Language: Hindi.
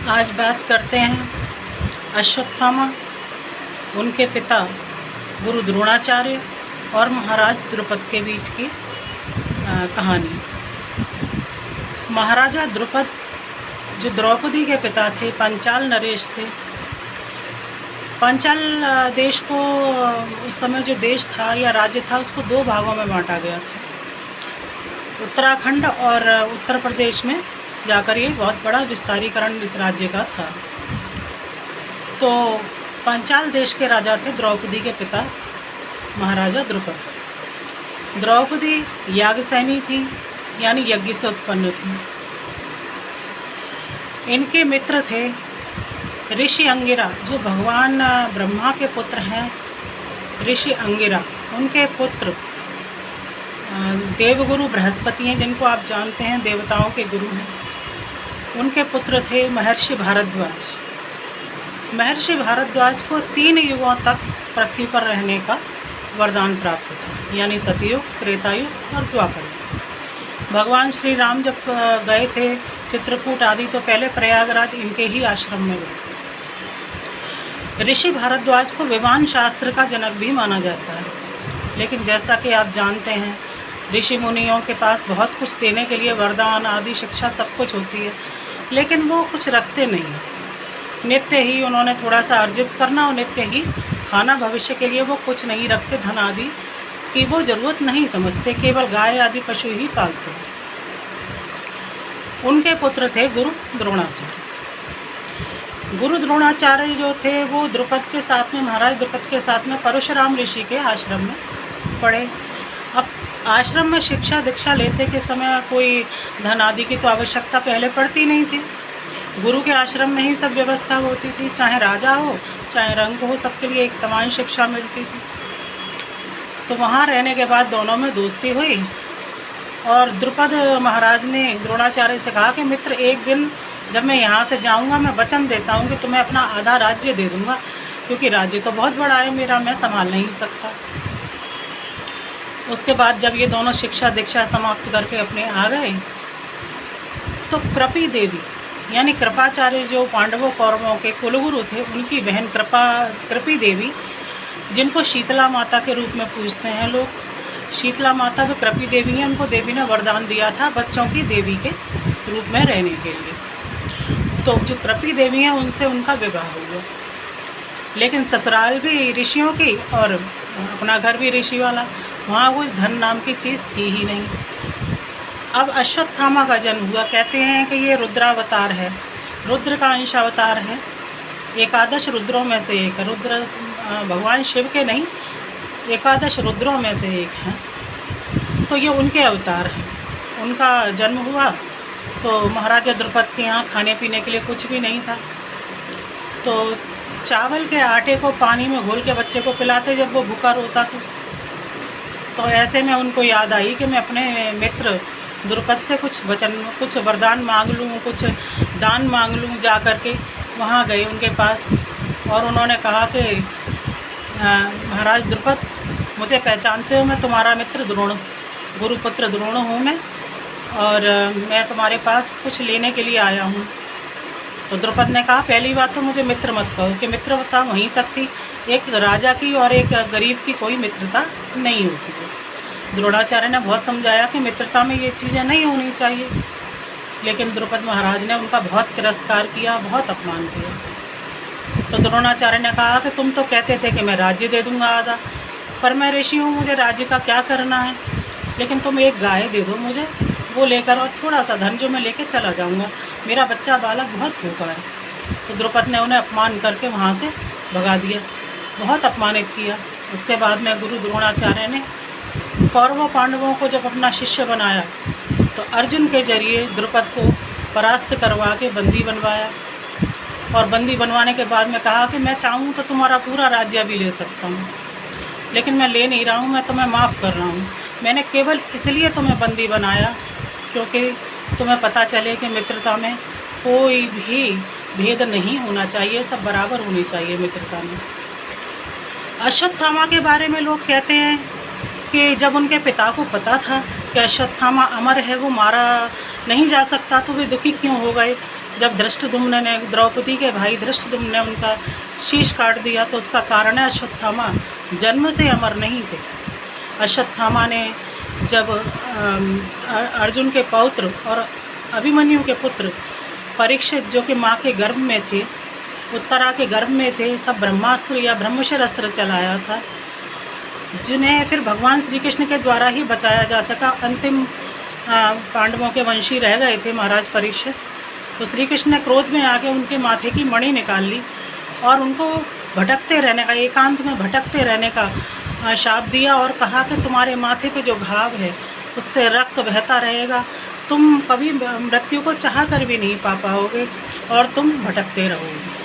आज बात करते हैं अश्वत्थामा, उनके पिता गुरु द्रोणाचार्य और महाराज द्रुपद के बीच की कहानी। महाराजा द्रुपद जो द्रौपदी के पिता थे, पंचाल नरेश थे। पंचाल देश को उस समय जो देश था या राज्य था उसको दो भागों में बांटा गया था। उत्तराखंड और उत्तर प्रदेश में जाकर ये बहुत बड़ा विस्तारीकरण इस राज्य का था। तो पंचाल देश के राजा थे द्रौपदी के पिता महाराजा द्रुपद। द्रौपदी याज्ञसेनी थी, यानी यज्ञ से उत्पन्न थी। इनके मित्र थे ऋषि अंगिरा, जो भगवान ब्रह्मा के पुत्र हैं। ऋषि अंगिरा, उनके पुत्र देवगुरु बृहस्पति हैं, जिनको आप जानते हैं देवताओं के गुरु हैं। उनके पुत्र थे महर्षि भारद्वाज। महर्षि भारद्वाज को 3 युगों तक पृथ्वी पर रहने का वरदान प्राप्त था, यानी सतयुग, त्रेतायुग और द्वापर युग। भगवान श्री राम जब गए थे चित्रकूट आदि, तो पहले प्रयागराज इनके ही आश्रम में गए। ऋषि भारद्वाज को विमान शास्त्र का जनक भी माना जाता है। लेकिन जैसा कि आप जानते हैं, ऋषि मुनियों के पास बहुत कुछ देने के लिए वरदान आदि शिक्षा सब कुछ होती है, लेकिन वो कुछ रखते नहीं। नित्य ही उन्होंने थोड़ा सा अर्जित करना और नित्य ही खाना, भविष्य के लिए वो कुछ नहीं रखते। धन आदि की वो ज़रूरत नहीं समझते, केवल गाय आदि पशु ही पालते हैं। उनके पुत्र थे गुरु द्रोणाचार्य। गुरु द्रोणाचार्य जो थे वो द्रुपद के साथ में, महाराज द्रुपद के साथ में परशुराम ऋषि के आश्रम में पढ़े। अब आश्रम में शिक्षा दीक्षा लेते के समय कोई धन आदि की तो आवश्यकता पहले पड़ती नहीं थी। गुरु के आश्रम में ही सब व्यवस्था होती थी, चाहे राजा हो चाहे रंग हो, सबके लिए एक समान शिक्षा मिलती थी। तो वहाँ रहने के बाद दोनों में दोस्ती हुई और द्रुपद महाराज ने द्रोणाचार्य से कहा कि मित्र, एक दिन जब मैं यहाँ से जाऊँगा, मैं वचन देता हूँ कि तुम्हें अपना आधा राज्य दे दूँगा, क्योंकि राज्य तो बहुत बड़ा है मेरा, मैं संभाल नहीं सकता। उसके बाद जब ये दोनों शिक्षा दीक्षा समाप्त करके अपने आ गए, तो कृपी देवी यानी कृपाचार्य, जो पांडवों कौरवों के कुलगुरु थे, उनकी बहन कृपी देवी, जिनको शीतला माता के रूप में पूजते हैं लोग। शीतला माता जो कृपी देवी हैं, उनको देवी ने वरदान दिया था बच्चों की देवी के रूप में रहने के लिए। तो जो कृपी देवी हैं, उनसे उनका विवाह हुआ। लेकिन ससुराल भी ऋषियों की और अपना घर भी ऋषि वाला, वहाँ कुछ धन नाम की चीज़ थी ही नहीं। अब अश्वत्थामा का जन्म हुआ। कहते हैं कि ये रुद्रावतार है, रुद्र का अंश अवतार है। एकादश रुद्रों में से एक है। रुद्र भगवान शिव के नहीं, एकादश रुद्रों में से एक हैं। तो ये उनके अवतार हैं। उनका जन्म हुआ तो महाराजा द्रुपद के यहाँ खाने पीने के लिए कुछ भी नहीं था। तो चावल के आटे को पानी में घोल के बच्चे को पिलाते जब वो भूखा रोता था। तो ऐसे में उनको याद आई कि मैं अपने मित्र द्रुपद से कुछ वरदान मांग लूँ, कुछ दान मांग लूँ। जा कर के वहाँ गए उनके पास और उन्होंने कहा कि महाराज द्रुपद, मुझे पहचानते हो, मैं तुम्हारा मित्र द्रोण, गुरुपुत्र द्रोण हूँ मैं, और मैं तुम्हारे पास कुछ लेने के लिए आया हूँ। तो द्रुपद ने कहा, पहली बात तो मुझे मित्र मत कहो, कि मित्रता वहीं तक थी। एक राजा की और एक गरीब की कोई मित्रता नहीं होती है। द्रोणाचार्य ने बहुत समझाया कि मित्रता में ये चीज़ें नहीं होनी चाहिए, लेकिन द्रुपद महाराज ने उनका बहुत तिरस्कार किया, बहुत अपमान किया। तो द्रोणाचार्य ने कहा कि तुम तो कहते थे कि मैं राज्य दे दूंगा आधा, पर मैं ऋषि हूँ, मुझे राज्य का क्या करना है। लेकिन तुम एक गाय दे दो मुझे, वो लेकर, और थोड़ा सा धन जो मैं लेके चला जाऊँगा, मेरा बच्चा बालक बहुत भूखा है। तो द्रुपद ने उन्हें अपमान करके वहाँ से भगा दिया, बहुत अपमानित किया। उसके बाद में गुरु द्रोणाचार्य ने कौरवों पांडवों को जब अपना शिष्य बनाया, तो अर्जुन के जरिए द्रुपद को परास्त करवा के बंदी बनवाया। और बंदी बनवाने के बाद में कहा कि मैं चाहूँ तो तुम्हारा पूरा राज्य भी ले सकता हूँ, लेकिन मैं ले नहीं रहा हूँ, मैं तुम्हें माफ़ कर रहा हूँ। मैंने केवल इसलिए तुम्हें बंदी बनाया क्योंकि तुम्हें पता चले कि मित्रता में कोई भी भेद नहीं होना चाहिए, सब बराबर होनी चाहिए मित्रता में। अश्वत्थामा के बारे में लोग कहते हैं कि जब उनके पिता को पता था कि अश्वत्थामा अमर है, वो मारा नहीं जा सकता, तो वे दुखी क्यों हो गए। जब धृष्टद्युम्न ने, द्रौपदी के भाई धृष्टद्युम्न ने उनका शीश काट दिया तो उसका कारण है अश्वत्थामा जन्म से अमर नहीं थे। अश्वत्थामा ने जब अर्जुन के पौत्र और अभिमन्यु के पुत्र परीक्षित जो कि माँ के गर्भ में थे, उत्तरा के गर्भ में थे, तब ब्रह्मास्त्र या ब्रह्मशर अस्त्र चलाया था, जिन्हें फिर भगवान श्री कृष्ण के द्वारा ही बचाया जा सका। अंतिम पांडवों के वंशी रह गए थे महाराज परीक्षित। तो श्री कृष्ण ने क्रोध में आके उनके माथे की मणि निकाल ली और उनको भटकते रहने का, एकांत में भटकते रहने का शाप दिया और कहा कि तुम्हारे माथे पे जो घाव है उससे रक्त बहता रहेगा, तुम कभी मृत्यु को चाह कर भी नहीं पा पाओगे और तुम भटकते रहोगे।